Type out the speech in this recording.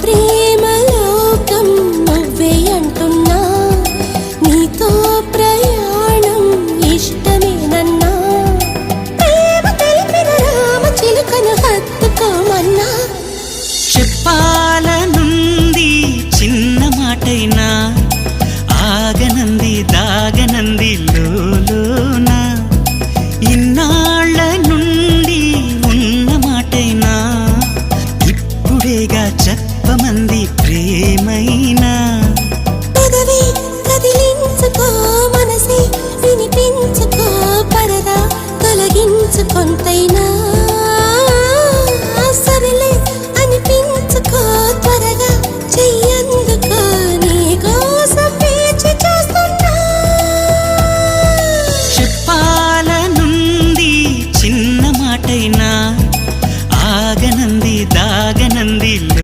ప్రేమ లోకం నువ్వే అంటున్నా నీతో ప్రయాణం ఇష్టమేనన్నా ప్రేమ తెలిపిన రామ చిలుకను హత్తుకోమన్నా చెప్పాలనుంది చిన్న మాటైనా ఆగనంది దాగనంది లోలోనా ఇన్నాళ్ళ నుండి ఉన్న మాటైనా ఇప్పుడేగా చెప్పమంది ప్రేమైనా పెదవి కదిలించుకో మనసే వినిపించుకో పరదా తొలగించు కొంతైనా